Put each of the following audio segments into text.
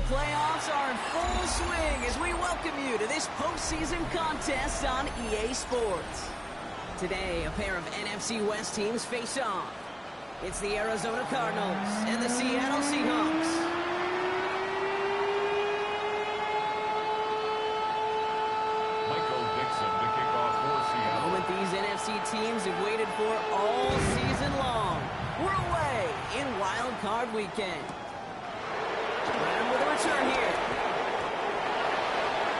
playoffs are in full swing as we welcome you to this postseason contest on EA Sports. Today, a pair of NFC West teams face off. It's the Arizona Cardinals and the Seattle Seahawks. The moment these NFC teams have waited for all season long. We're away in Wild Card Weekend. And with a return here.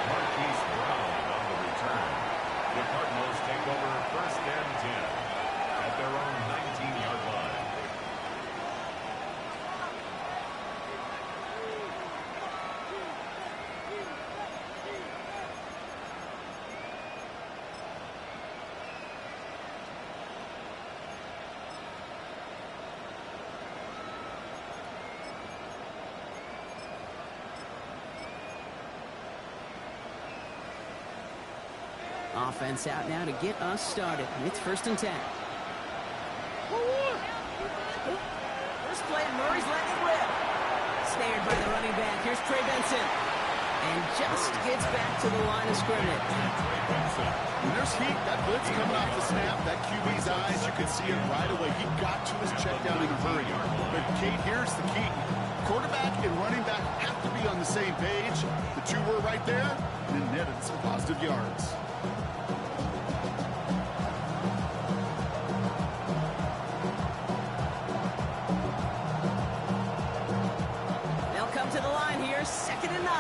Marquise Brown on the return. The Cardinals take over first and 10 at their own 19-yard line. Offense out now to get us started. It's first and 10. First play, Murray's letting it rip. Snared by the running back. Here's Trey Benson. And just gets back to the line of scrimmage. When there's heat, that blitz coming off the snap, that QB's eyes, you can see it right away. He got to his check down in a hurry. But, Kate, here's the key. Quarterback and running back have to be on the same page. The two were right there, and it netted some positive yards. To the line here, second and 9.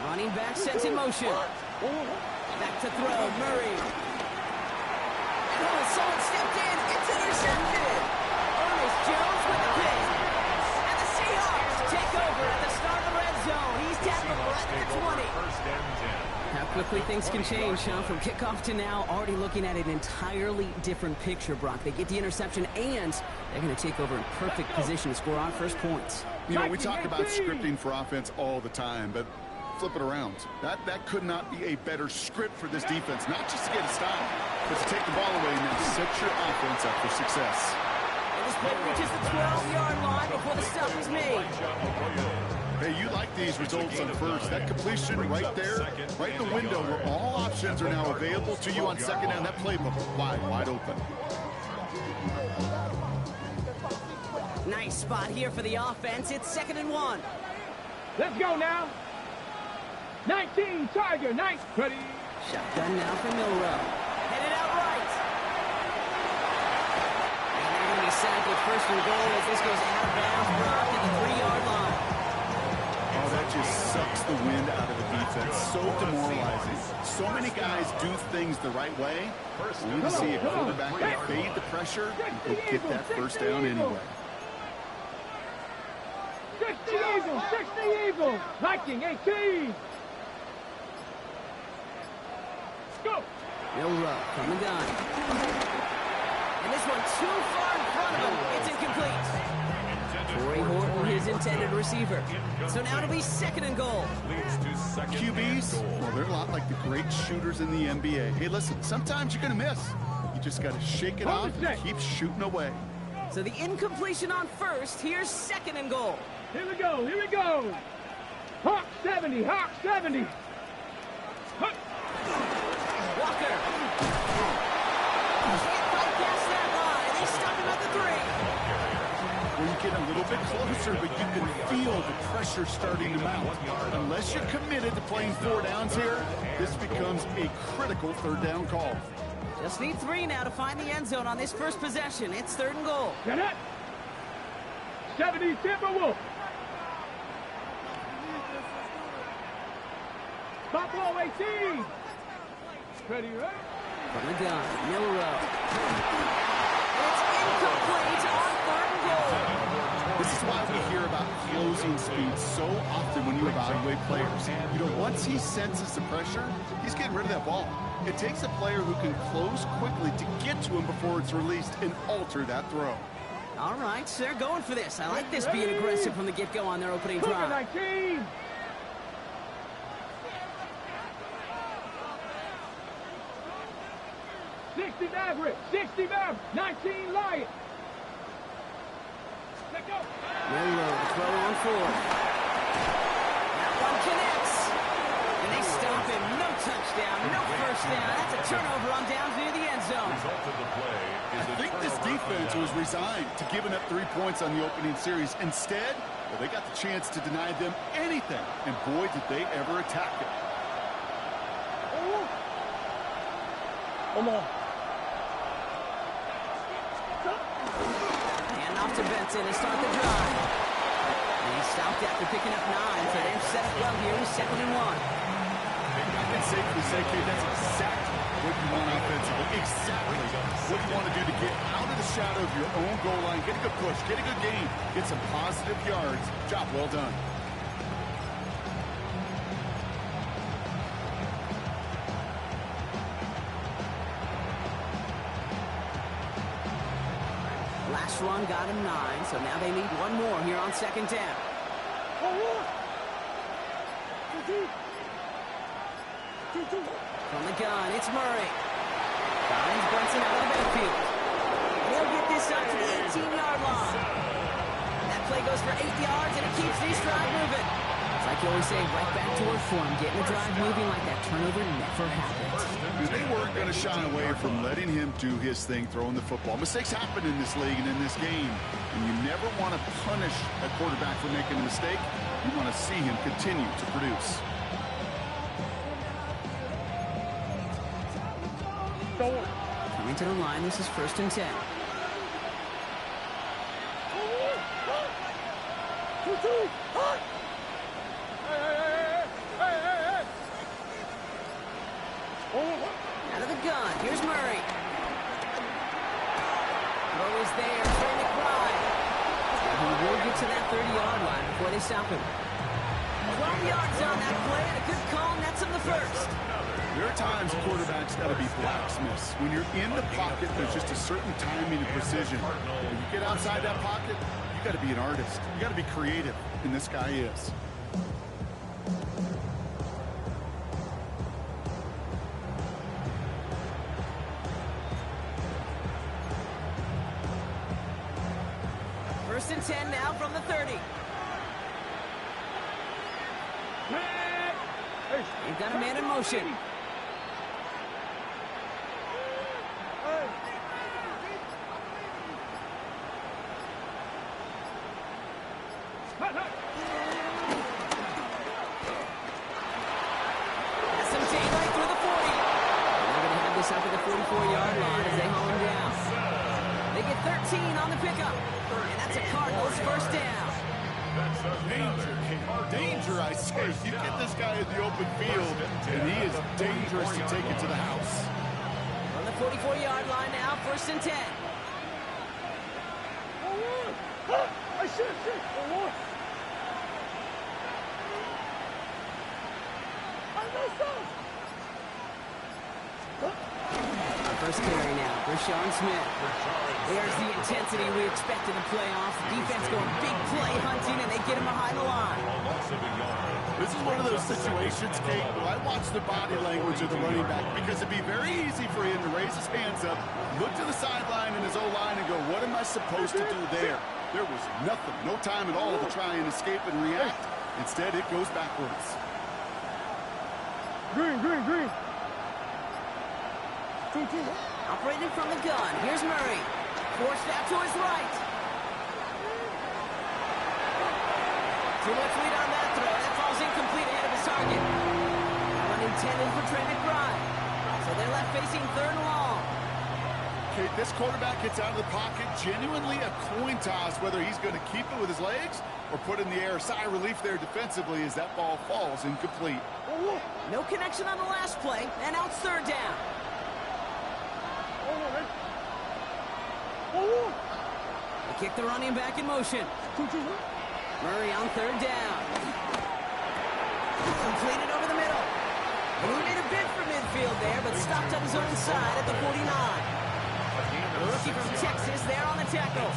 Running back sets in motion. Back to throw, Murray. Oh, someone stepped in. It's intercepted. Ernest Jones with the pick. And the Seahawks take over at the start of the red zone. He's tackled right at the 20. First and 10. How quickly things can change, huh? From kickoff to now, already looking at an entirely different picture, Brock. They get the interception, and they're going to take over in perfect position to score our first points. You know, we talk about scripting for offense all the time, but flip it around. That could not be a better script for this defense, not just to get a stop, but to take the ball away and then set your offense up for success. And this play reaches the 12-yard line before the stop is made. Hey, you like these results on first. That completion right there, right in the window where all options are now available to you on second down. That playbook wide open. Nice spot here for the offense. It's second and 1. Let's go now. 19, Tiger, nice. Ready. Shotgun now for Milrow. Headed out right. And they're going to be sacked with first and goal as this goes out of bounds, Brock, at the 3-yard line. Oh, that just sucks the wind out of the defense. So demoralizing. So many guys do things the right way, only to see a quarterback evade the pressure and go get that first down anyway. 60 Eagles, 60 Eagles. Viking 18. Go. Milrow from the gun. And this one too far in front of him. It's incomplete. Torrey Horton, his intended receiver. So now it'll be second and goal. QBs, well, they're a lot like the great shooters in the NBA. Hey, listen, sometimes you're going to miss. You just got to shake it off and keep shooting away. So the incompletion on first. Here's second and goal. Here we go, here we go. Hawk 70, Hawk 70. Walker. Can't quite pass that line. They stop him at the 3. Well, you get a little bit closer, but you can feel the pressure starting to mount. Unless you're committed to playing 4 downs here, this becomes a critical third down call. Just need 3 now to find the end zone on this first possession. It's third and goal. Get it. 70 Timberwolf. Buffalo 18. Ready, right? From the gun, Milrow. It's incomplete on third and goal. This is why we hear about closing speed so often when you evaluate players. You know, once he senses the pressure, he's getting rid of that ball. It takes a player who can close quickly to get to him before it's released and alter that throw. All right, they're going for this. I like this being aggressive from the get-go on their opening drive. 19. Maverick, 60 Maverick, 19 Lion. Miller, the throw on fourth. That one connects. And they stop him. No touchdown, no first down. That's a turnover on downs near the end zone. Result of the play is I think this defense was resigned to giving up 3 points on the opening series. Instead, well, they got the chance to deny them anything, and boy, did they ever attack it. Hand off to Benson to start the drive. And he stopped after picking up 9, so they've set up well here with 2nd and 1. I can safely say, Kate, that's exactly what you want offensively. Exactly what you want to do to get out of the shadow of your own goal line, get a good push, get a good gain, get some positive yards. Job well done. Last run got him 9, so now they need one more here on 2nd down. From the gun, it's Murray. Finds Brunson out of the backfield. He'll get this up to the 18-yard line. That play goes for 8 yards, and it keeps these drive moving. It's like you always say, right back to work for him. Getting the drive moving like that turnover never happens. They weren't going to shy away from letting him do his thing, throwing the football. Mistakes happen in this league and in this game, and you never want to punish a quarterback for making a mistake. You want to see him continue to produce. Coming to the line, this is 1st and 10. Out of the gun, here's Murray. Throw is there, Trey McBride. He will get to that 30-yard line before they stop him. 12 yards on that play, and a good call nets him the first. There are times quarterbacks got to be blacksmiths. When you're in the pocket, there's just a certain timing and precision. When you get outside that pocket, you got to be an artist. You got to be creative, and this guy is. First and 10 now from the 30. They've got a man in motion. Up at the 44-yard line as they haul him down. They get 13 on the pickup, and that's a Cardinals first down. Danger, I say. You get this guy in the open field, and he is dangerous to take it to the house. On the 44-yard line now, 1st and 10. First carry now, Rashawn Smith. There's the intensity we expect in the playoffs. Defense going big play hunting, and they get him behind the line. This is one of those situations, Kate, where I watch the body language of the running back because it'd be very easy for him to raise his hands up, look to the sideline in his O-line and go, what am I supposed to do there? There was nothing, no time at all to try and escape and react. Instead, it goes backwards. Green. Operating from the gun, here's Murray. Forced out to his right. Too much lead on that throw. That falls incomplete ahead of his target. That one intended for Trey McBride. So they're left facing 3rd and long. Kate, this quarterback gets out of the pocket, genuinely a coin toss whether he's going to keep it with his legs or put in the air. Sigh of relief there defensively as that ball falls incomplete. No connection on the last play, and now it's 3rd down. They kick the running back in motion. Murray on 3rd down. Completed over the middle. And he made a bid for midfield there, but stopped on his own side at the 49. The rookie from Texas there on the tackle.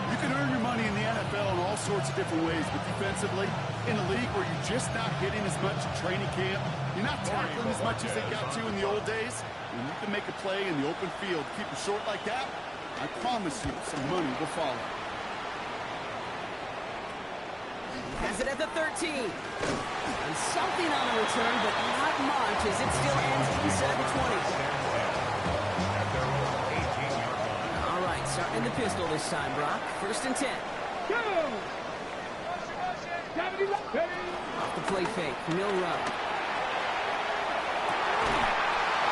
You can earn your money in the NFL in all sorts of different ways, but defensively, in a league where you're just not hitting as much at training camp, you're not tackling as much as they got to in the old days, and you can make a play in the open field, keep it short like that, I promise you some money will follow. Has it at the 13. And something on the return, but not much as it still ends inside the 20. At their own 18-yard line. All right, starting the pistol this time, Brock. 1st and 10. Go! 70 left. Off the play fake, Milrow.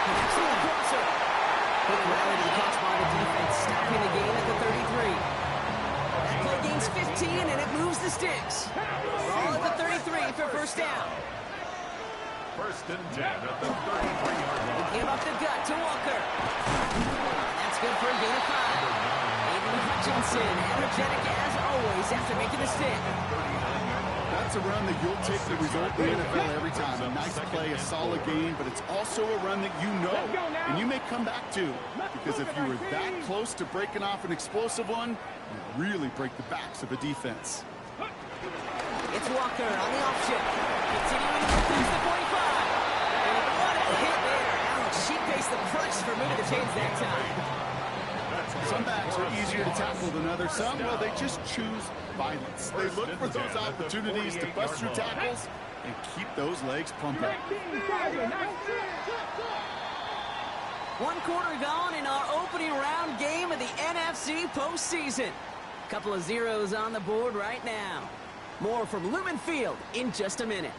Excellent crosser. Quick rally to the catch by the defense, stopping the game at the 33. That play gains 15, and it moves the sticks. Ball at the 33 for 1st down. 1st and 10 at the 33-yard line. Give up the gut to Walker. That's good for a gain of 5. Aiden Hutchinson, energetic as always after making the stick. That's a run that you'll take the result in the NFL every time. A nice play, a solid game, but it's also a run that you know and you may come back to. Because if you were that close to breaking off an explosive one, you really break the backs of a defense. It's Walker on the off shift. Continuing to defense the 45. And what a hit there. Ouch, she faced the punch for moving the chains that time. Some backs are easier to tackle than others. Some, well, they just choose violence. They look for those opportunities to bust through tackles and keep those legs pumping. 1 quarter gone in our opening round game of the NFC postseason. Couple of zeros on the board right now. More from Lumen Field in just a minute.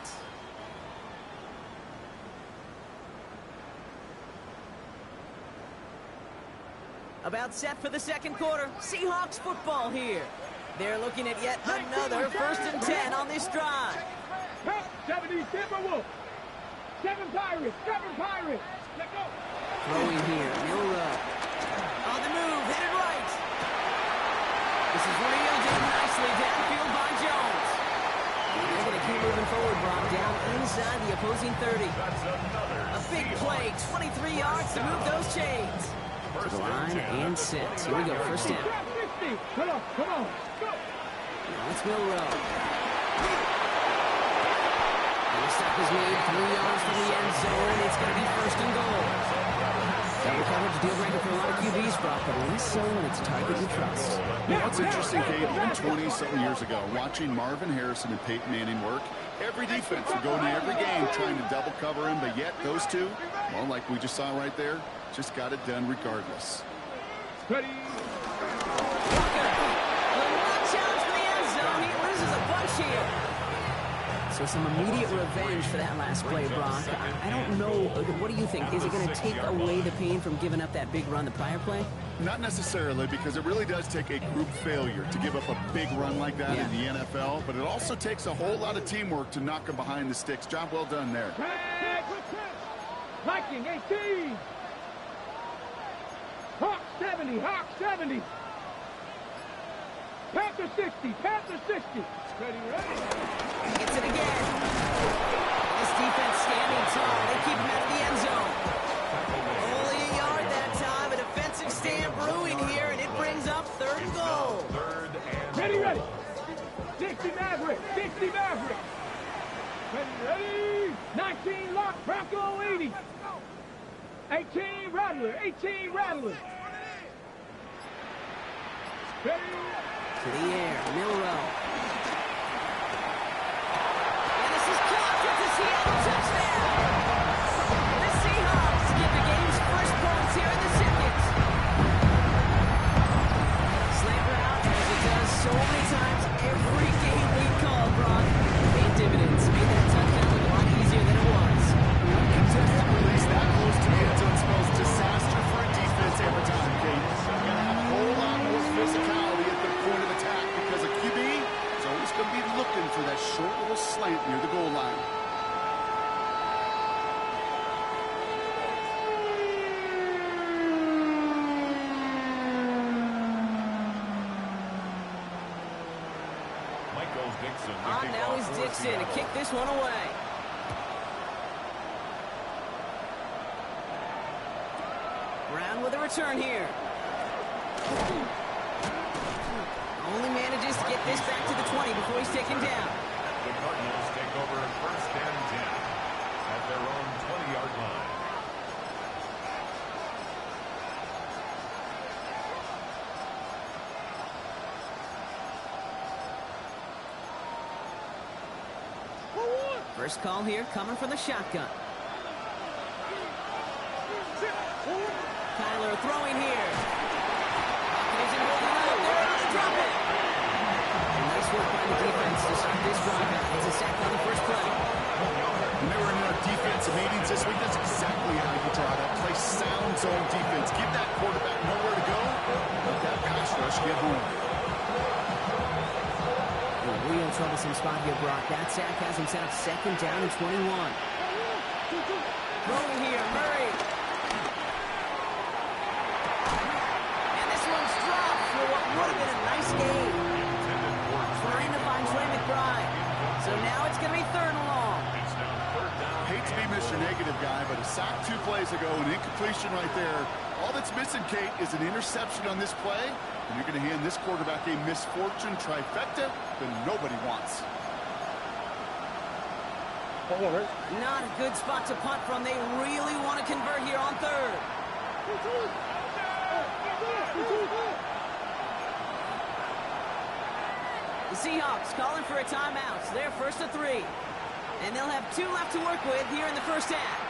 About set for the 2nd quarter. Seahawks football here. They're looking at yet another 1st and 10 on this drive. 70 Timberwolves. 7 Pirates. 7 Pirates. Let's go. Throwing here, Milrow. On the move, headed right. This is reeled in nicely downfield by Jones. They're going to keep moving forward, Brock, down inside the opposing 30. A big play, 23 yards to move those chains. To the line and set. Here we go, 1st down. Come on, come on. Go. Now it's Milrow. And the stop is made 3 yards from the end zone. It's going to be 1st and goal. Double coverage deal breaker for a lot of QBs, Brock, but at least so when it's a target you trust. You know, it's interesting, Kate, even 20-something years ago, watching Marvin Harrison and Peyton Manning work, every defense would go into every game trying to double cover him, but yet those two, well, like we just saw right there, just got it done regardless. Ready. Walker, the long challenge for the end zone. He loses a bunch here. So some immediate revenge for that last play, Brock. I don't know. What do you think? Is it going to take away the pain from giving up that big run the prior play? Not necessarily, because it really does take a group failure to give up a big run like that in the NFL, but it also takes a whole lot of teamwork to knock him behind the sticks. Job well done there. Viking 18. Hawk 70, Hawk 70. Panther 60, Panther 60. Ready, ready. Gets it again. This defense standing tall. They keep him out of the end zone. Only a yard that time. A defensive stand brewing here, and it brings up 3rd and goal. Ready, ready. 60 Maverick, 60 Maverick. Ready, ready. 19 lock, Bronco 80. 18 Rattler, 18 Rattler. Ready. To the air, Milrow. And this is caught for the Seattle touchdown. The Seahawks get the game's first points here in the 2nd. Slammer out as it does so many times every game we call, Brock. Paid dividends. Made that touchdown look a lot easier than it was. Contested release that close to the end zone spells disaster for a defense every time, Kate. You're going to have a whole lot more physicality at the point of attack because a QB is always going to be looking for that short little slant near the goal line. Now is Dixon to kick this one away. Brown with a return here. Only manages to get this back to the 20 before he's taken down. The Cardinals take over 1st and 10 at their own 20-yard line. First call here coming from the shotgun. Kyler throwing here. Isn't holding up. They're able to drop it. And nice work by the defense to start this drive out. It's a sack on the first play. When they were in our defensive meetings this week, that's exactly how you draw that. Play sound zone defense. Give that quarterback nowhere to go. Let that pass rush get home. A real troublesome spot here, Brock. That sack has him set up second down and 21. Throwing here, Murray. And this one's dropped for what would have been a nice game. Trying to find Trey McBride. So now it's going to be third and long. Hate to be Mr. Negative guy, but a sack 2 plays ago, an incompletion right there. All that's missing, Kate, is an interception on this play, and you're going to hand this quarterback a misfortune trifecta that nobody wants. Not a good spot to punt from. They really want to convert here on third. The Seahawks calling for a timeout. So they're first to 3. And they'll have 2 left to work with here in the first half.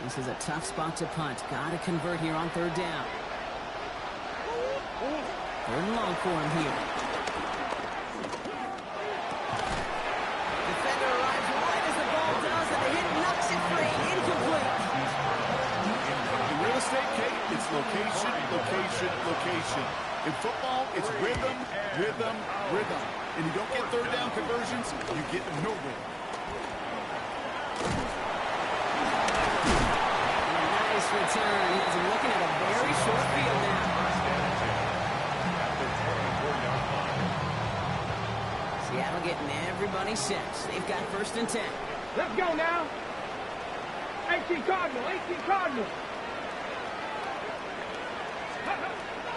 This is a tough spot to punt. Got to convert here on third down. Third and long for him here. Defender arrives right as the ball does, and the hit knocks it free. Incomplete. In real estate, Kate, it's location, location, location. In football, it's rhythm, rhythm, rhythm. And you don't get third down conversions, you get nowhere. Nice return. He's looking at a very short field now. Seattle getting everybody set. They've got first and 10. Let's go now. 18 Cardinal, 18 Cardinal.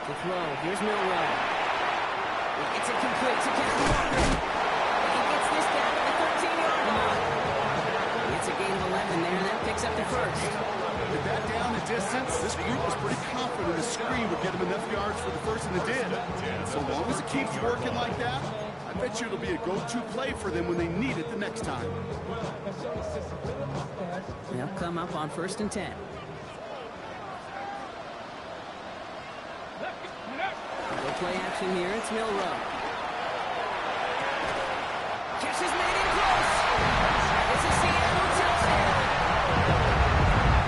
To throw. Here's Milrow. It's incomplete to Kevin Walker. He gets this down to the 13-yard line. It's a gain of 11 there, and that picks up the first. With that down the distance, this group was pretty confident the screen would get them enough yards for the first, and it did. So long as it keeps working like that, I bet you it'll be a go-to play for them when they need it the next time. They'll come up on first and 10. We'll play action here. It's Milrow. Catch is made in close. It's a Seattle touchdown.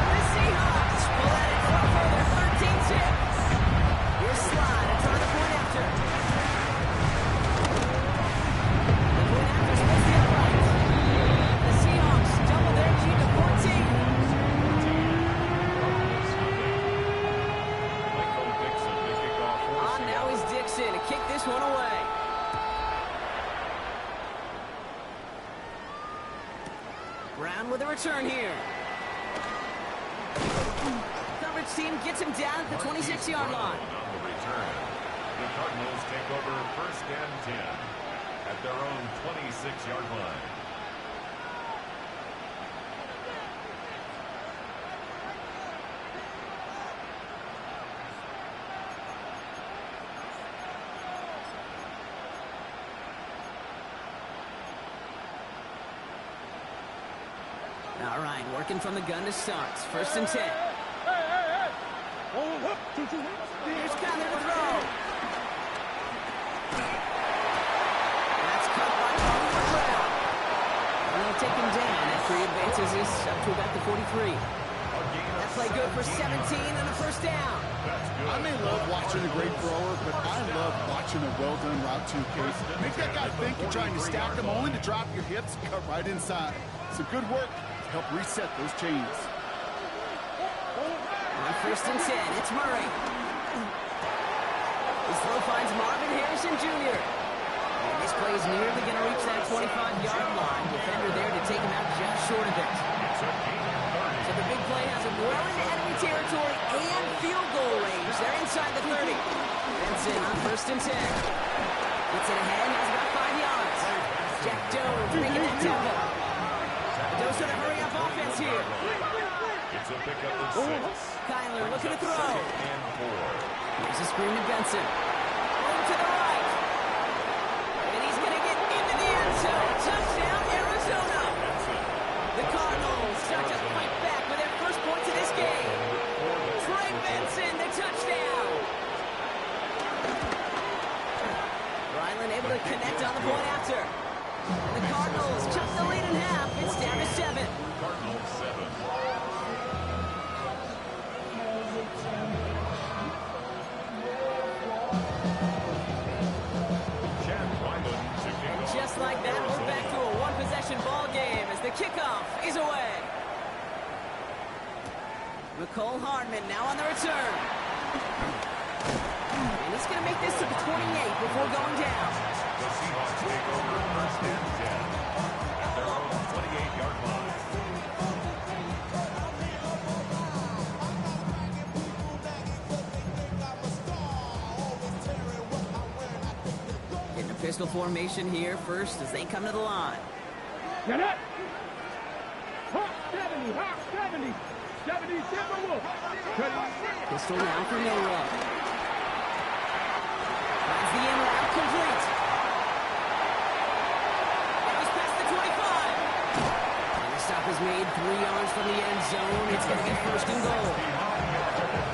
The Seahawks pull out in front for their 13-6. Here's Slide to try the point after. The point after is supposed to be upright. The Seahawks double their lead to 14. Now is Dixon to kick this one away. Brown with a return here. Coverage team gets him down at the 26-yard line. On the return, the Cardinals take over first and 10 at their own 26-yard line. All right, working from the gun to start. First and 10. Here's Kyler to throw. That's cut right off the ground. And they'll take him down after he advances this up to about the 43. That play good for 17 and a first down. I may love watching a great thrower, but I love watching a well-done route to case. Make that guy think you're trying to stack them only to drop your hips and cut right inside. Some good work to help reset those chains. On first and 10, it's Murray. His throw finds Marvin Harrison Jr. And this play is nearly going to reach that 25-yard line. Defender there to take him out just short of it. So the big play has him well into enemy territory and field goal range. They're inside the 30. Benson on first and 10. Gets it ahead, has about 5 yards. Jack Jones making that tackle. Those are the hurry-up offense here. It's a pickup of 6. Kyler looking to throw. 2nd and 4. Here's a screen to Benson. Over to the right. And he's going to get into the end zone. Touchdown, Arizona. The Cardinals start to fight back with their first points of this game. Trey Benson, the touchdown. Ryland able to connect on the point after. The Cardinals cut the lead in half. It's down to 7. Cardinals 7. Just like that, we're back to a one-possession ball game as the kickoff is away. McCole Hardman now on the return. And he's going to make this to the 28 before going down. The Seahawks take over 1st and 10 at their own 28-yard line. In a pistol formation here first as they come to the line. Get up! Hawk 70, Hawk 70. 70 Timberwolf. Pistol now for Milrow. Finds the in route complete. That was past the 25. And the stop is made 3 yards from the end zone. It's going to be 1st and goal.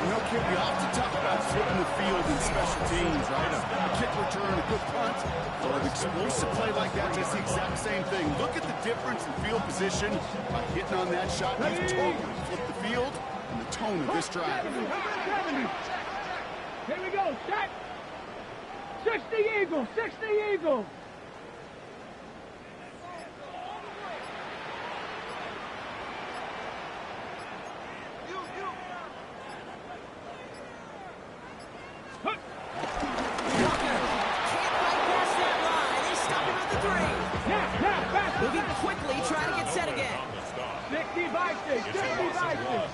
You know, kid, we often talk about flipping the field in special teams, right? A kick return, a good punt, or an explosive play like that does the exact same thing. Look at the difference in field position by hitting on that shot. You've totally flipped the field and the tone of this drive. 70. Here we go, set. 60 Eagles, 60 Eagles. Moving quickly, trying to get set again. 60 Vikings, 60 Vikings.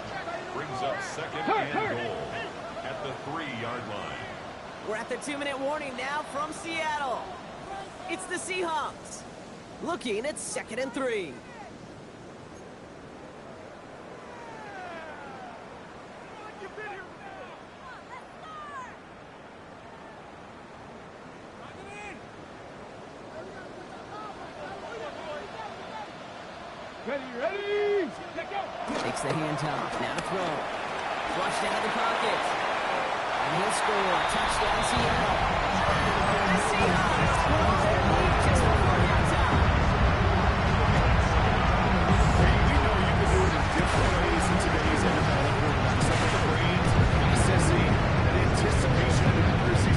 Brings up 2nd and goal at the 3-yard line. We're at the 2-minute warning now from Seattle. It's the Seahawks looking at 2nd and 3. Ready? Let go. Takes the handoff. Now to throw. Flushed out of the pocket. And he'll score. Touchdown, Seattle. The Seahawks pull their lead just before halftime. Hey, we know you can do it in different ways in today's NFL quarterback. Some of the brains, processing, and anticipation and accuracy.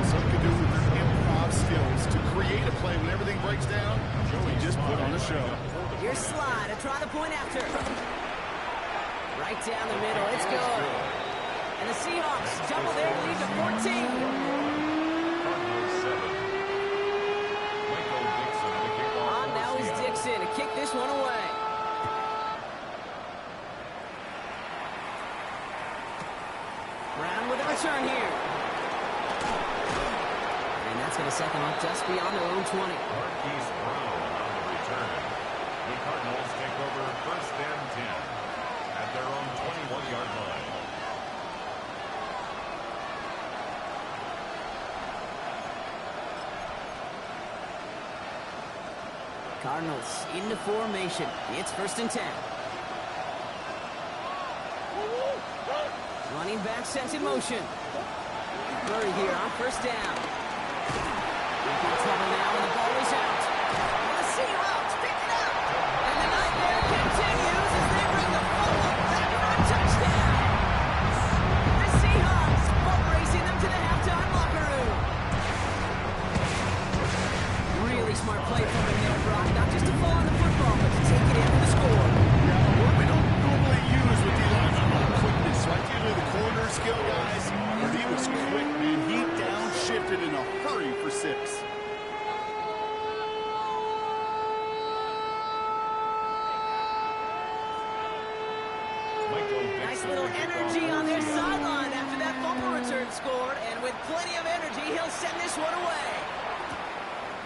Some can do it with their improv skills to create a play when everything breaks down. Joey just put on a show. Here's Slide to try the point after. Right down the middle. It's good. And the Seahawks double their lead to 14. On now is Dixon to kick this one away. Brown with a return here. And that's going to set them up just beyond their own 20. Marquise Brown on the return. The Cardinals take over 1st and 10 at their own 21-yard line. Cardinals into formation. It's 1st and 10. Running back sets in motion. Murray here on 1st down. Trouble now, and the ball is out. The Seahawks pick it up. And the nightmare continues as they bring the football back for a touchdown. The Seahawks boat racing them to the halftime locker room. Really smart play from him there, Brock. Not just to fall on the football, but to take it in for the score. Yeah, what we don't normally use with the line quickness, right? Usually the corner skill guys, but he was quick, man. He downshifted in a hurry for 6. Nice little energy on their sideline after that fumble return scored, and with plenty of energy, he'll send this one away.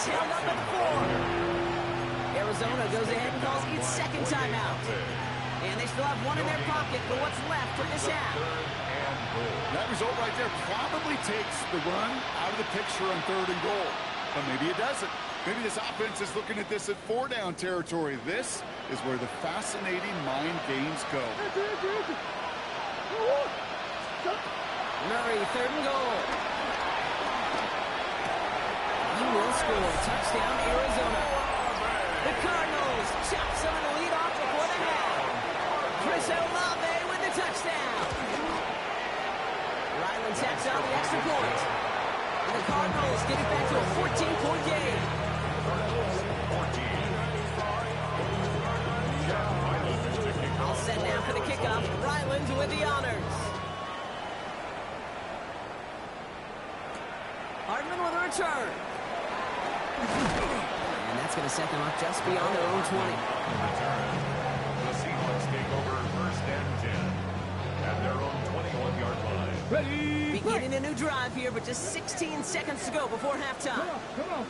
is held up at the 4. Arizona goes ahead and calls its second timeout. And they still have one in their pocket for what's left of this half. That result right there probably takes the run out of the picture on 3rd and goal. But maybe it doesn't. Maybe this offense is looking at this at 4-down territory. This is where the fascinating mind games go. Murray, 3rd and goal. He will score. Touchdown, Arizona. The Cardinals chop some of the lead off before the half. Chris Olave with the touchdown. Ryland tacks on the extra point. And the Cardinals get it back to a 14-point game. All set now for the kickoff. Ryland with the honors. Hardman with a return. And that's going to set them up just beyond their own 20. The Seahawks take over 1st and 10 at their own 21-yard line. Ready? Beginning a new drive here, but just 16 seconds to go before halftime. Come on.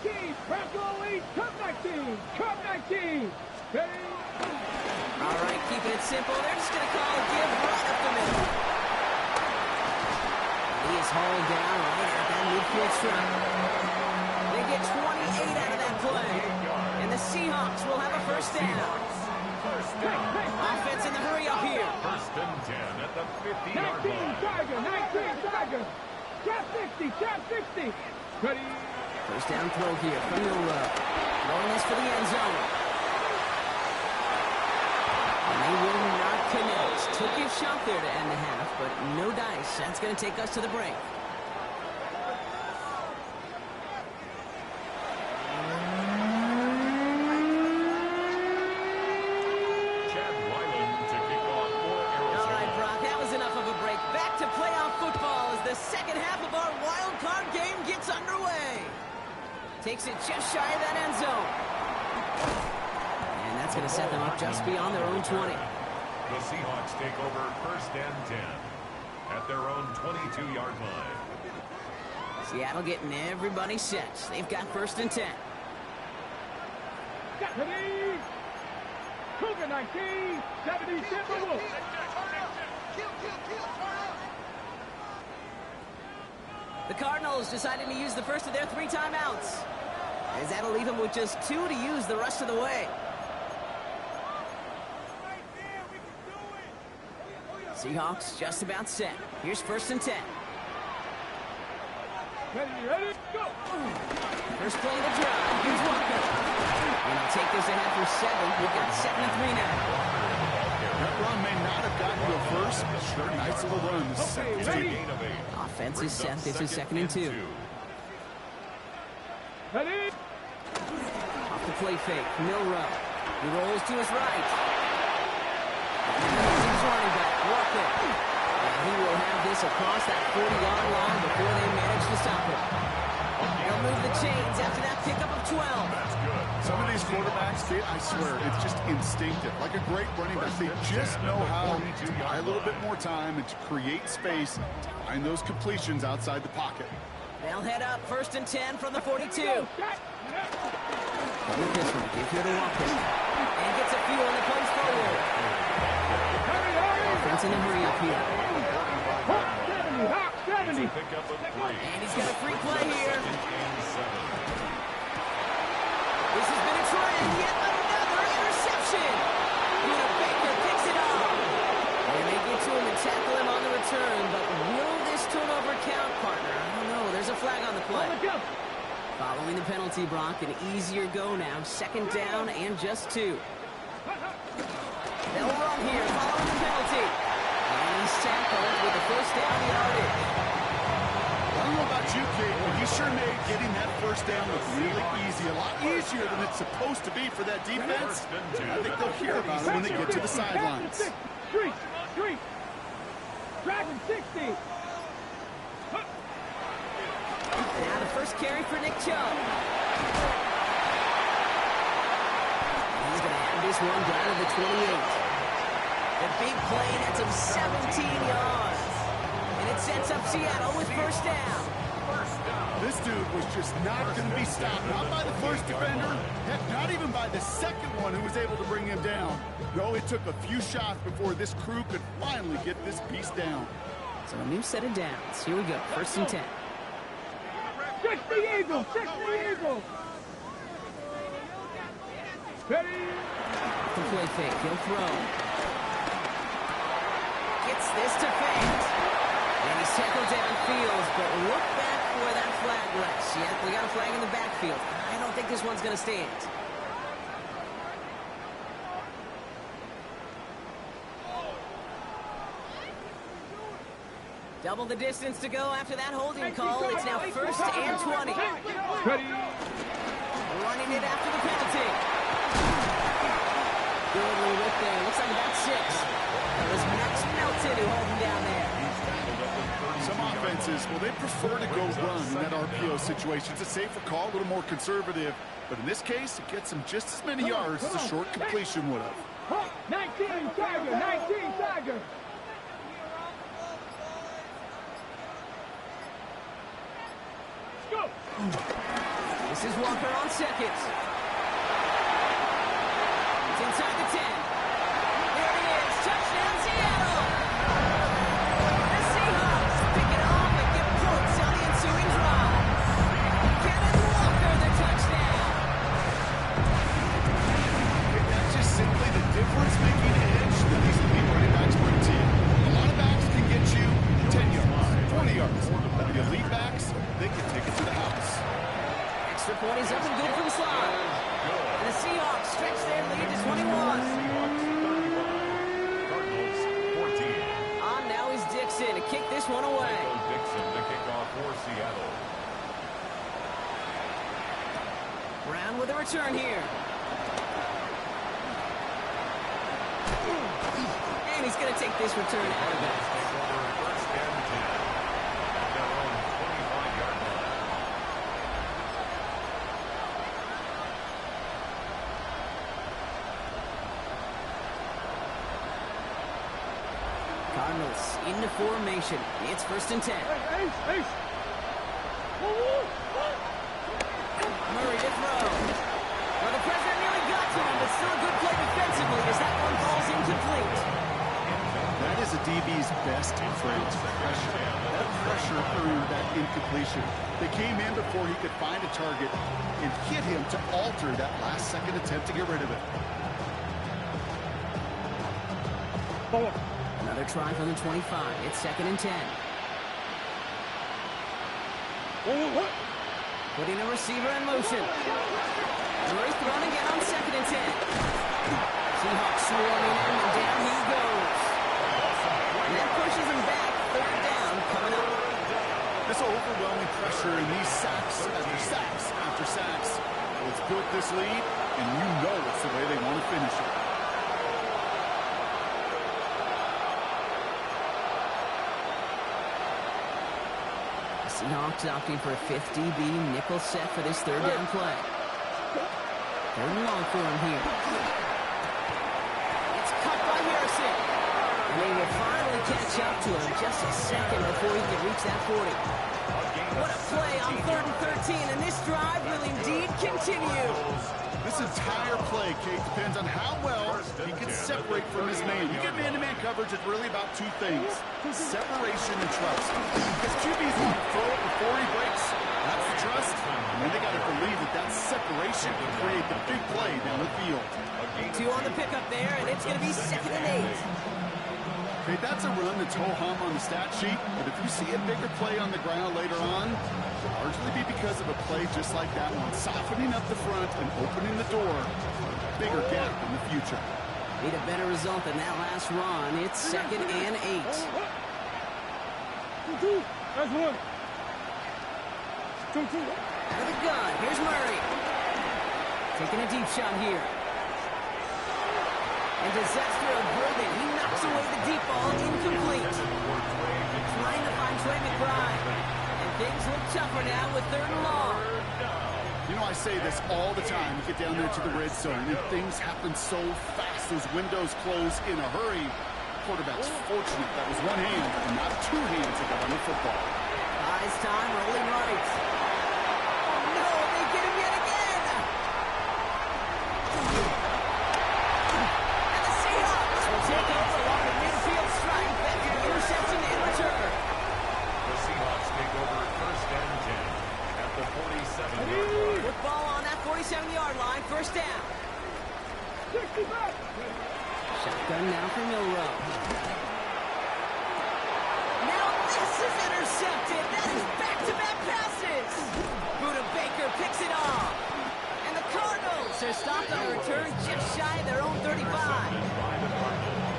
18. Bronco lead. Cup 19. Cup 19. Ready? All right, keeping it simple. They're just going to call a give right up the middle. He is hauled down right at that midfield stripe. They get 28 out of that play. And the Seahawks will have a 1st down. Offense in the hurry up here. 1st and 10 at the 50-yard 19 line. Tiger. 19 Tiger. Cap 60. Cap 60. Ready? 1st down throw here from Milrow. Throwing this for the end zone. And they will not connect. Took his shot there to end the half, but no dice. That's going to take us to the break. All right, Brock, that was enough of a break. Back to playoff football as the second half of our wild card game gets underway. Takes it just shy of that end zone. And that's going to set them up just beyond their own 20. The Seahawks take over 1st and 10 at their own 22-yard line. Seattle getting everybody set. They've got 1st and 10. Ready? Cougar 19. 70 Timberwolves. The Cardinals deciding to use the first of their 3 timeouts, as that'll leave them with just 2 to use the rest of the way. Seahawks just about set. Here's 1st and 10. Ready, go! First play of the drive. Here's Walker. And he'll take this ahead for 7. We've got 7-3 now. That run may not have gotten you a first, but sure nice of a run. Offense is set. This is 2nd and 2. Ready? Off the play fake. Milrow. He rolls to his right. He's running back. Walker. And he will have this across that 40-yard line before they manage to stop him. They'll move the chains after that pickup of 12. Some of these quarterbacks, I swear, it's just instinctive. Like a great running back, they just know how to buy a little bit more time and to create space to find those completions outside the pocket. They'll head up 1st and 10 from the 42. With this one, give here to Walker. And gets a few on the plays forward. Offense in the hurry up here. 70. And he's got a free play here. This has been a trend. Yet another interception. Buda Baker picks it off. And they get to him and tackle him on the return. But will this turnover count, partner? I don't know. There's a flag on the play. Following the penalty, Brock, an easier go now. 2nd down and just 2. They'll run here following the penalty. And he's tackled with the 1st down yardage. I don't know about you, Kate, but he sure made getting that 1st down look really easy. A lot easier than it's supposed to be for that defense. I think they'll hear about it when they get to the sidelines. Street. Dragon 60. Now the first carry for Nick Chubb. He's going to have this one down to the 28. The big play nets him 17 yards. And it sets up Seattle with 1st down. This dude was just not going to be stopped. Not by the first defender. Heck, not even by the second one who was able to bring him down. No, it took a few shots before this crew could finally get this beast down. So a new set of downs. Here we go. 1st and 10. 60 Eagles! 60 Eagles! Ready? The play fake. He'll throw. Gets this to Fant. And he's tackled downfield, but look back for that flag rest. Yep, we got a flag in the backfield. I don't think this one's going to stand. Double the distance to go after that holding call. It's now 1st and 20. Ready? Running it after the penalty. Good little whip there. Looks like about 6. It was Max Melton who held him down there. Some offenses, well, they prefer to go run in that RPO situation. It's a safer call, a little more conservative. But in this case, it gets them just as many yards as a short completion would have. 19 Tiger! 19 Tiger! Go! This is Walker on 2nd. It's inside the 10. There he is. Touchdown, Seattle! The Seahawks pick it off and get points on the ensuing drive. Kenneth Walker, the touchdown. That's just simply the difference-making edge that these elite running backs bring to you. A lot of backs can get you 10 yards, 20 yards. But the elite backs, they can take it to the house. Extra point is up and good for the slide. And the Seahawks stretch their lead to 21. Seahawks 35, Cardinals 14. On now is Dixon to kick this one away. Dixon to kick off for Seattle. Brown with a return here. And he's going to take this return out of bounds. Take over 1st and 10 at their own 25-yard line. Cardinals into formation. It's 1st and 10. Ace! Murray to throw. Well, the president nearly got to him, but still a good play defensively as that one falls incomplete. That is a DB's best phrase, pressure. That pressure earned that incompletion. They came in before he could find a target and hit him to alter that last-second attempt to get rid of it. Another try from the 25. It's 2nd and 10. Putting a receiver in motion. Murray thrown again on 2nd and 10. Seahawks swarming him, and down he goes. And that pushes him back. 3rd down coming up. This overwhelming pressure and these sacks after sacks after sacks. It's built this lead, and you know it's the way they want to finish it. Seahawks opting for a 5th DB nickel set for this 3rd down play. 3rd and long for him here. It's cut by Harrison. And they will finally catch up to him just a second before he can reach that 40. What a play on 3rd and 13, and this drive will indeed continue. This entire play, Kate, depends on how well he can separate from his man. You get man-to-man coverage, it's really about 2 things: separation and trust. Because QB's want to throw it before he breaks. That's the trust. And then they got to believe that that separation can create the big play down the field. 2 on the pickup there, and it's going to be 2nd and 8. Okay, that's a run that's ho-hum on the stat sheet, but if you see a bigger play on the ground later on, it'll largely be because of a play just like that one, softening up the front and opening the door for a bigger gap in the future. Need a better result than that last run. It's 2nd and 8. That's 1. 2. Out of the gun, here's Murray. Taking a deep shot here. And disaster averted. He knocks away the deep ball, incomplete. Trying to find Trey McBride. And things look tougher now with 3rd and long. You know, I say this all the time. You get down there to the red zone, and things happen so fast. Those windows close in a hurry. Quarterback's fortunate that was one hand and not 2 hands that got on the football. Eyes time, rolling right. Shotgun now for Milrow. Now this is intercepted. That is back-to-back passes. Buda Baker picks it off. And the Cardinals are stopped on a return just shy of their own 35.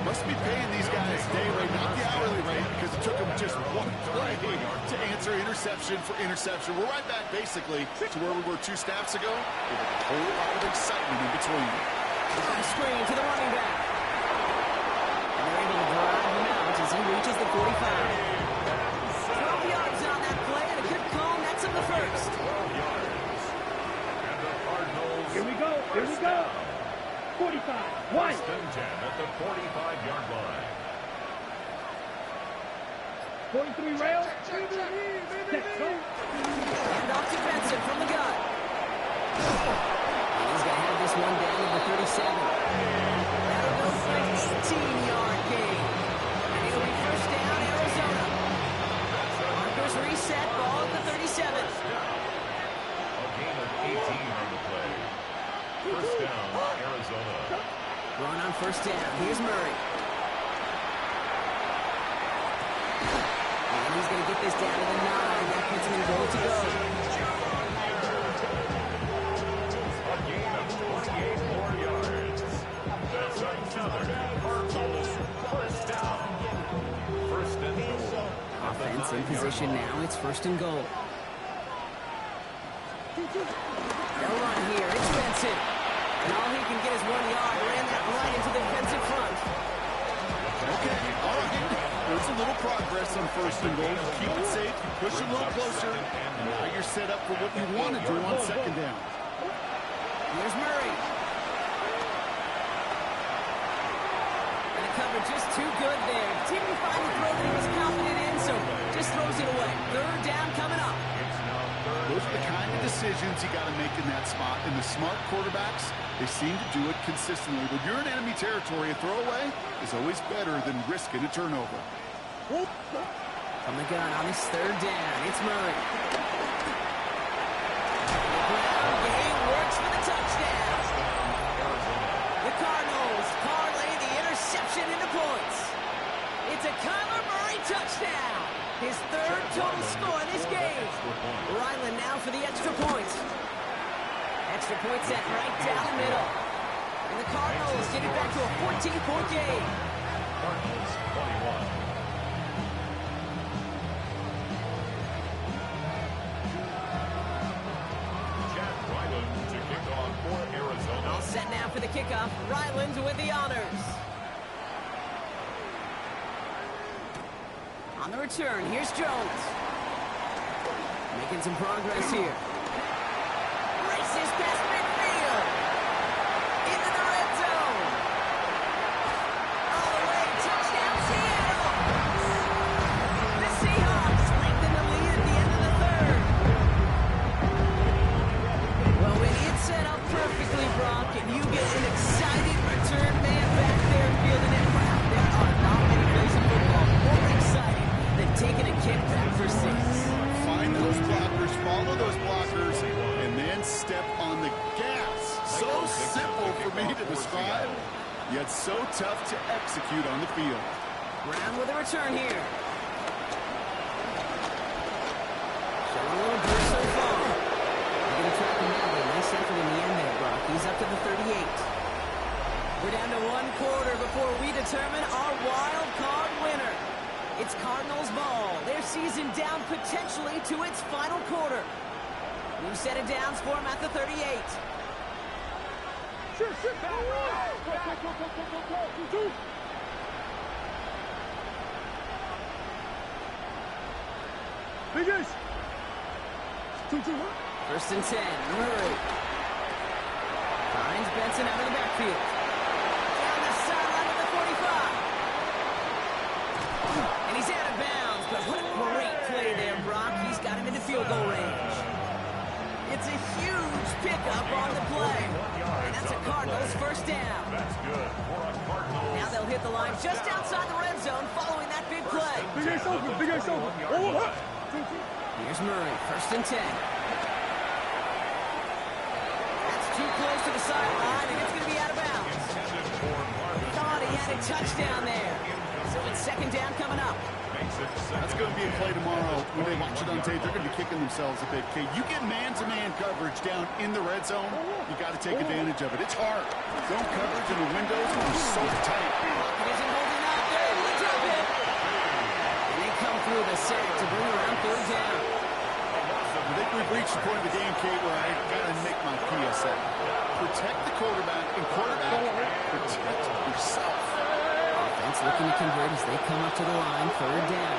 Must be paying these guys day rate, not the hourly rate, because it took them just one play to answer interception for interception. We're right back, basically, to where we were 2 snaps ago, with a whole lot of excitement in between. Screen to the running back. And they're able to drive him out as he reaches the 45. 12 yards on that play, and a good call nets him the first. 12 yards. And the Cardinals. Here we go. Here we go. 45. One. First and 10 at the 45-yard line. 43 rail. Set. Go. And off to Benson from the gun. And he's going to have this one down to the 37. That'll go for an 18-yard gain. And it'll be first down, Arizona. Markers reset, ball at the 37. A gain of 18 on the play. First down, Arizona. Run on first down. Here's Murray. And he's going to get this down to the 9. That puts him in goal to go. A gain of 28 more yards. That's another Cardinals first down. First and goal. Offense in position now. It's first and goal. They'll run here. It's Benson. And all he can get is 1 yard. Ran that right into the defensive front. Okay, all right. There's a little progress on first and goal. You keep it safe, you push a little closer, and now you're set up for what you want to do on second down. Here's Murray. And the cover just too good there. Didn't find the throw that he was confident in, so just throws it away. Third down coming up. Those are the kind of decisions you got to make in that spot. And the smart quarterbacks, they seem to do it consistently. When you're in enemy territory, a throwaway is always better than risking a turnover. From the gun on this third down, it's Murray. The ground game works for the touchdown. The Cardinals parlay the interception into points. It's a Kyler Murray touchdown. His third total score in this game. Ryland now for the extra point. Extra point set right down the middle. And the Cardinals get it back to a 14-point game. Cardinals 21. To kick off for Arizona. All set now for the kickoff. Ryland with the honors. On the return, here's Jones. Making some progress here. Races past midfield. Into the red zone. All the way, touchdown Seattle. The Seahawks lengthen the lead at the end of the third. Well, when it's set up perfectly, Brock, and you get an excited return man back there fielding it, wow, there are not many plays in football more exciting than taking a kick back for 6. Find those blockers, follow those blockers, and then step on the gas. So simple for me to describe, yet so tough to execute on the field. Brown with a return here. Showing a little burst so far. They're going to track him down. A nice effort in the end there, Brock. He's up to the 38. We're down to 1 quarter before we determine our wild card winner. It's Cardinals ball. Their season down potentially to its final quarter. New set of downs for him at the 38. Biggest. 2-2. First and 10. Murray finds Benson out of the backfield. Down the sideline of the 45. And he's out of bounds, but what a great play there, Brock. He's got him into field goal range. It's a huge pickup on the play. And that's a Cardinals first down. That's good for a Cardinals. Now they'll hit the line just outside the red zone following that big play. Big Ace open. Big Ace open. Oh, up. Here's Murray, first and 10. That's too close to the sideline, and it's going to be out of bounds. Thought he had a touchdown there. So it's second down coming up. That's going to be a play tomorrow. When they watch it on tape, they're going to be kicking themselves a bit. Okay, you get man-to-man coverage down in the red zone, you got to take advantage of it. It's hard. Zone coverage and the windows are so tight. Pocket isn't holding up. They're able to drop it. And they come through the sack to bring around third down. I think we've reached the point of the game, Kate, where I got to make my PSA. Protect the quarterback, and protect yourself. Offense looking to convert as they come up to the line, third down.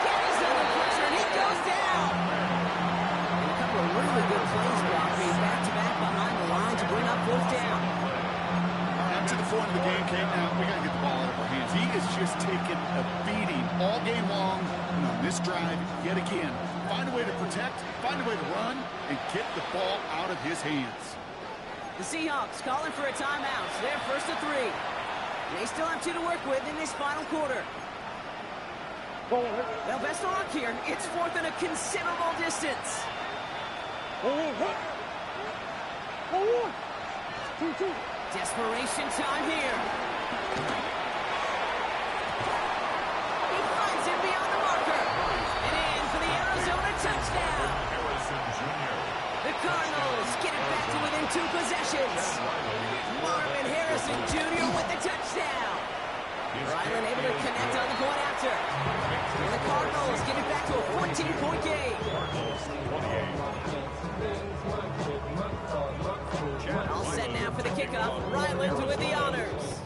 Again, he's under pressure, and he goes down. And a couple of really good plays, Brock, made back-to-back behind the line to bring up fourth down. All right, to the point of the game, Kate. Now, we got to get the ball out of our hands. He is just taking a beating all game long, and on this drive, yet again. Find a way to protect, find a way to run, and get the ball out of his hands. The Seahawks calling for a timeout. They're first to 3. They still have 2 to work with in this final quarter. Well, best of luck here. It's fourth and a considerable distance. Desperation time here. He finds him beyond the marker. And in for the Arizona touchdown. The Cardinals get it back to within 2 possessions. Marvin Harrison Jr. with the touchdown. Ryland able to connect on the point after. And the Cardinals get it back to a 14-point game. All set now for the kickoff. Ryland with the honors.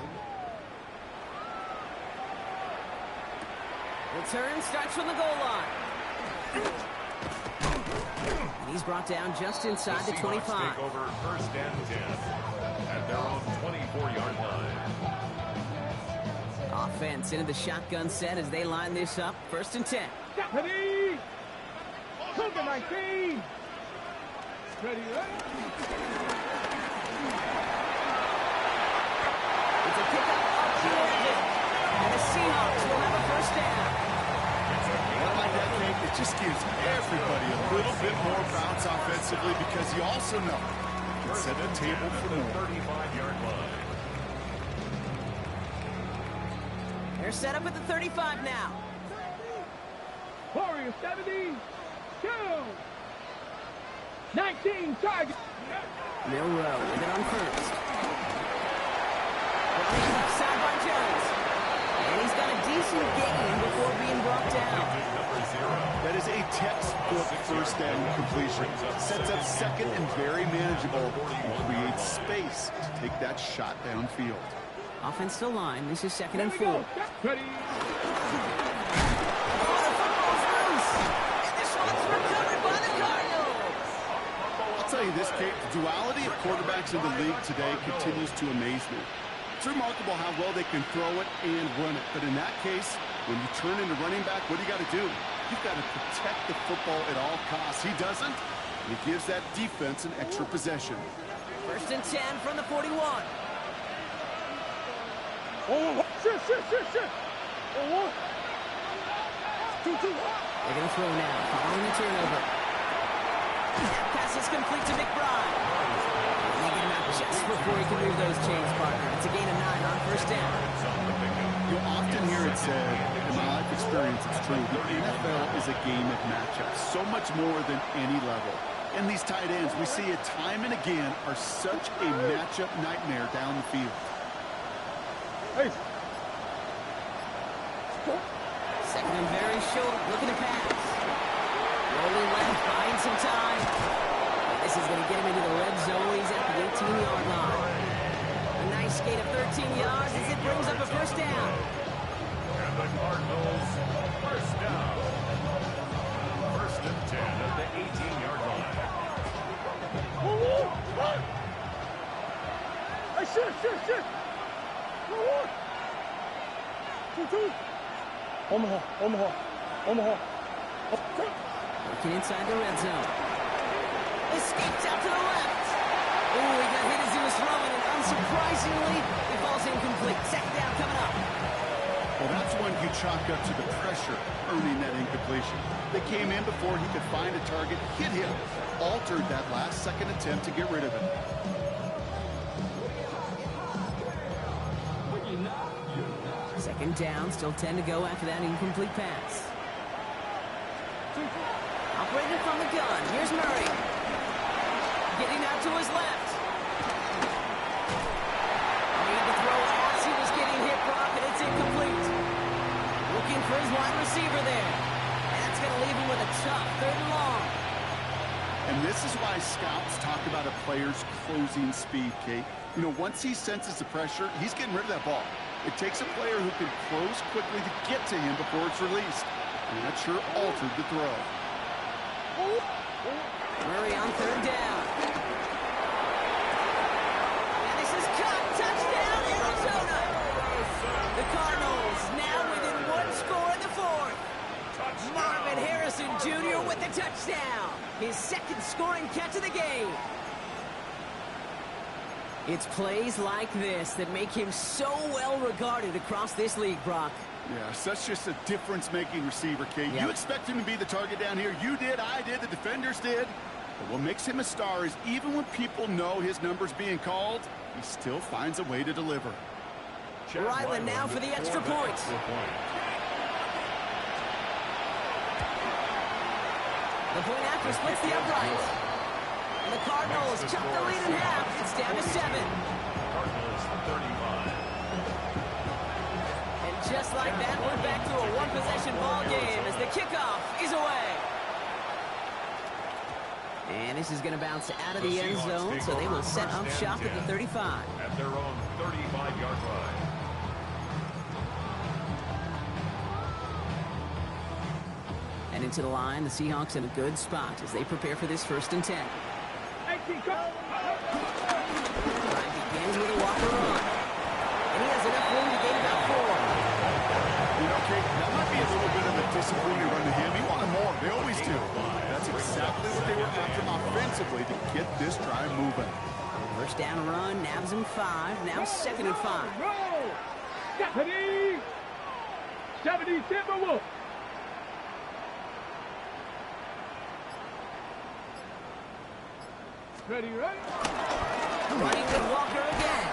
Return starts from the goal line. And he's brought down just inside the 25. Take over first and 10 at their own 24-yard line. Offense into the shotgun set as they line this up. First and 10. Ready. Cougar 19. Ready. It's a pickup up the orbit. And the Seahawks will have a first down. Well, like that, Kate, it just gives everybody a little bit more bounce offensively because you also know you can set the table for more. 35-yard line. They're set up at the 35 now. Warrior 72. 19 target. Milrow with it on first. Running left side by Jones. And he's got a decent gain before being brought down. That is a textbook first down completion. Sets up second and very manageable and creates space to take that shot downfield. Offense to line. This is second and Here we 4. go. Ready. I'll tell you this, Kate, the duality of quarterbacks in the league today continues to amaze me. It's remarkable how well they can throw it and run it. But in that case, when you turn into running back, what do you got to do? You've got to protect the football at all costs. He doesn't, and he gives that defense an extra possession. First and 10 from the 41. Oh, shit. Oh, 2-2. They're going to throw now, following the turnover. That pass is complete to McBride. And they get him out just before he can move those chains, partner. It's a gain of 9 on first down. You'll often hear it said, in my life experience, it's true, the NFL is a game of matchups, so much more than any level. And these tight ends, we see it time and again, are such a matchup nightmare down the field. Hey. Second and very short, looking to pass. Rolling left, buying some time. This is going to get him into the red zone. He's at the 18-yard line. A nice gain of 13 yards as it brings up a first down. And the Cardinals, first down. First and 10 at the 18-yard line. Hey, shit. 2-2. Omaha. Working inside the red zone. Escaped out to the left. Ooh, he got hit as he was throwing, and unsurprisingly, it falls incomplete. Second down coming up. Well, that's when you chalk up to the pressure earning that incompletion. They came in before he could find a target, hit him, altered that last-second attempt to get rid of it. Second down, still 10 to go after that incomplete pass. Operating from the gun, here's Murray. Getting out to his left. Made the throw as he was getting hit, Brock, and it's incomplete. Looking for his wide receiver there. That's going to leave him with a tough 3rd and long. And this is why scouts talk about a player's closing speed, Kate. You know, once he senses the pressure, he's getting rid of that ball. It takes a player who can close quickly to get to him before it's released. And that sure altered the throw. Murray on 3rd down. And this is caught. Touchdown, Arizona. The Cardinals now within 1 score in the 4th. Marvin Harrison Jr. with the touchdown. His 2nd scoring catch of the game. It's plays like this that make him so well regarded across this league, Brock. Yeah, such just a difference-making receiver, Kate. Yep. You expect him to be the target down here. You did, I did, the defenders did. But what makes him a star is even when people know his number's being called, he still finds a way to deliver. Ryland now for the extra point. The point after splits the upright. And the Cardinals cut the lead in half. It's down to 7. Cardinals 35. And just like that, we're back to a one-possession ball game as the kickoff is away. And this is going to bounce out of the end zone, so they will set up shop at the 35. At their own 35-yard line. And into the line, the Seahawks in a good spot as they prepare for this 1st and 10. Drive begins with a walker run. And he has enough room to gain about 4. You know, Kate, that might be a little bit of a disappointing run to him. He wanted more. They always do. That's exactly what they were after offensively to get this drive moving. 1st down run, nabs him 5. Now 2nd and 5. 70 Timberwolves. Ready? Running with Walker again.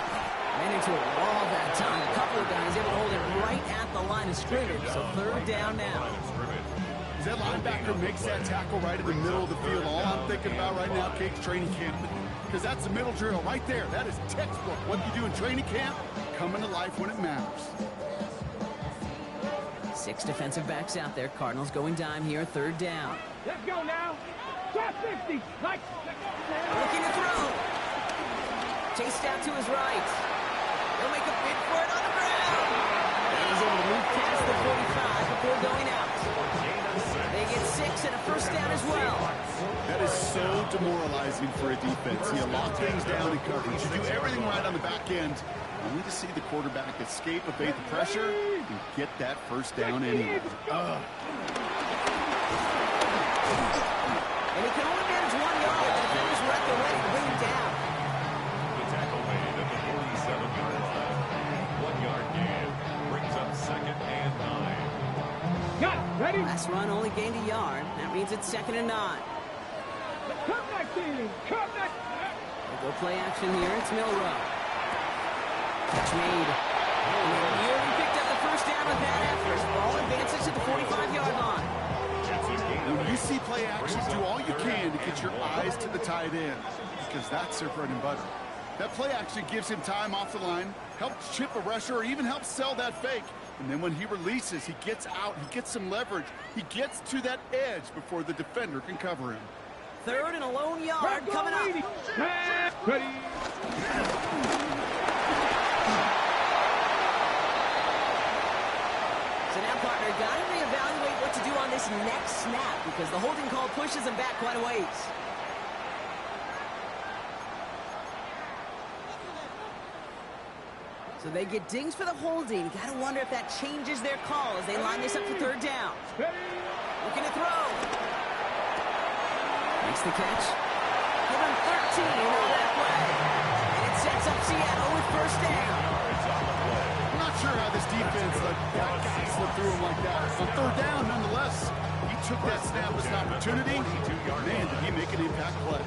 Ran into a wall that time. A couple of guys able to hold it right at the line of scrimmage. So 3rd down now. As that linebacker makes that tackle right in the middle of the field, all I'm thinking about right now, Kate's training camp. Because that's the middle drill right there. That is textbook. What you do in training camp, coming to life when it matters. 6 defensive backs out there. Cardinals going dime here, 3rd down. Let's go now. Top 50. Like. Looking to throw. Chased out to his right. He'll make a bid for it on the ground. And he's able to move past the 45 before going out. They get 6 and a 1st down as well. That is so demoralizing for a defense. You lock things down in coverage. You do everything right on the back end. Only to see the quarterback escape, evade the pressure, and get that 1st down anyway. And he can only manage 1 yard. The defenders were at the ready to bring him down. The tackle made at the 47-yard line. 1-yard gain brings up 2nd and 9. Got it. Ready? Last run only gained a yard. That means it's 2nd and 9. Come back, team. Come back. We'll go play action here. It's Milrow. Catch made. And they nearly picked up the 1st down with that effort. Ball advances to the 45-yard line. When you see play action, do all you can to get your eyes to the tight end, because that's their bread and butter. That play action gives him time off the line, helps chip a rusher, or even helps sell that fake. And then when he releases, he gets out, he gets some leverage. He gets to that edge before the defender can cover him. 3rd and a lone yard coming up. Ready? So now, partner, got to reevaluate what to do on this next snap because the holding call pushes him back quite a ways. So they get dings for the holding. Got to wonder if that changes their call as they line this up for 3rd down. Looking to throw. Makes the catch. Give him 13 on that play. And it sets up Seattle with 1st down. I'm not sure how this defense let that guy slip through him like that. On 3rd down, nonetheless, he took that snap as an opportunity. Man, did he make an impact play.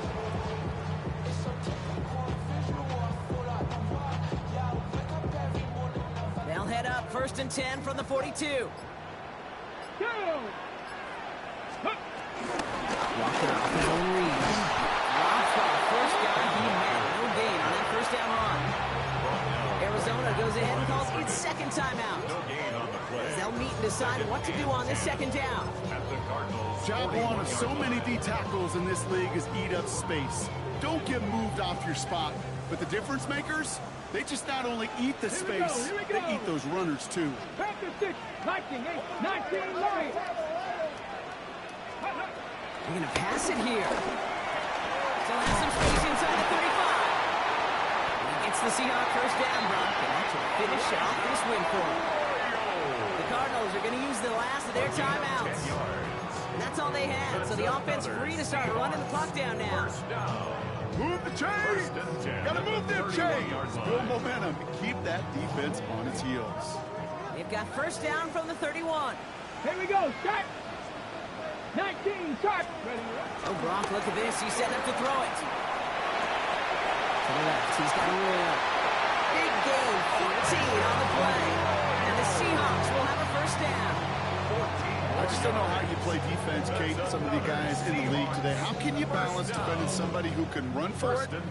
They'll head up first and 10 from the 42. Go! Walker off his own read. Drops for the first down he had. No gain on that first down run. Arizona goes ahead and calls its second timeout. No gain on the play. As they'll meet and decide what to do on this second down. At the Cardinals. Job one of so many D tackles in this league is eat up space. Don't get moved off your spot. But the difference makers, they just not only eat the space, they eat those runners too. Panther 6, 19, 8, 19, Lions. They're going to pass it here. So has some space inside the 35. And he gets the Seahawks first down, Brock. And that should finish off this win for them. The Cardinals are going to use the last of their timeouts. And that's all they had. So the offense free to start running the clock down now. Move the chains! Gotta move them chains! Build momentum and keep that defense on its heels. They've got first down from the 31. Here we go, start. 19, start. Ready. Oh, Brock, look at this. He's setting up to throw it. To the left. He's got a roll up. Big gain, 14 on the play. And the Seahawks will have a first down. I just don't know how you play defense, Kate, and some of the guys in the league today. How can you balance defending somebody who can run for it or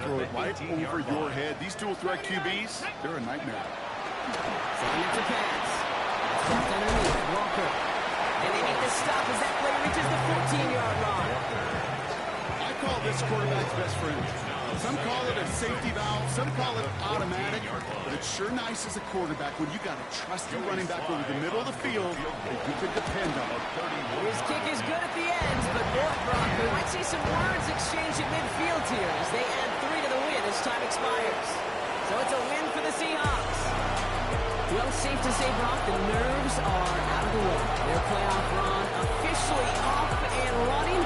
throw it right over your head? These dual threat QBs, they're a nightmare. Setting up to pass. It's dropped underneath. Walker. And they need to stop as that play reaches the 14-yard line. I call this quarterback's best friend. Some call it a safety valve, some call it automatic, but it's sure nice as a quarterback when you got a trusty running back over the middle of the field that you can depend on. His kick is good at the end, but boy, Brock, we might see some words exchanged at midfield here as they add 3 to the win as time expires. So it's a win for the Seahawks. Well, safe to say, Brock, the nerves are out of the way. Their playoff run officially off and running.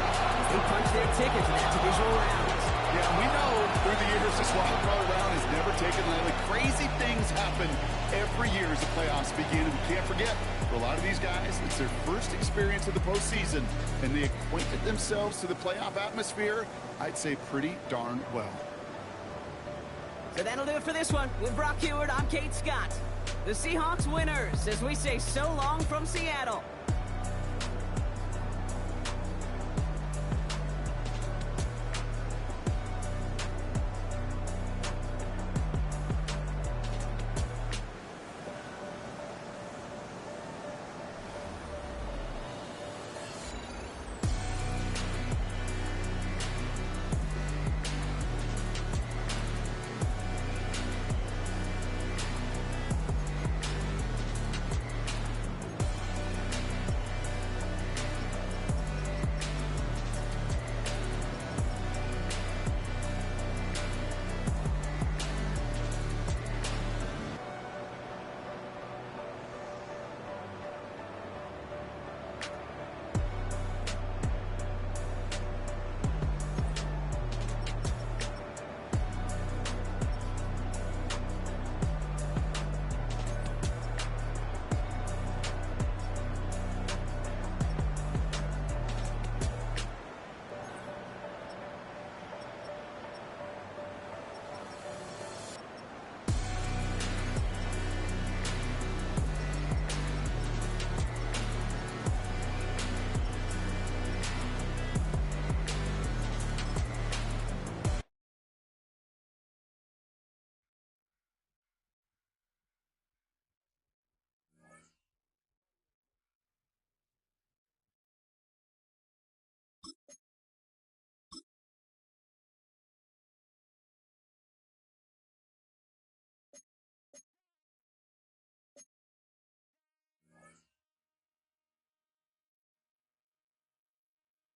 They punch their ticket to that divisional round. Yeah, we know through the years this wild card round has never taken lightly. Crazy things happen every year as the playoffs begin. And we can't forget, for a lot of these guys, it's their first experience of the postseason, and they acquainted themselves to the playoff atmosphere, I'd say pretty darn well. So that'll do it for this one. With Brock Heward, I'm Kate Scott. The Seahawks winners, as we say so long from Seattle.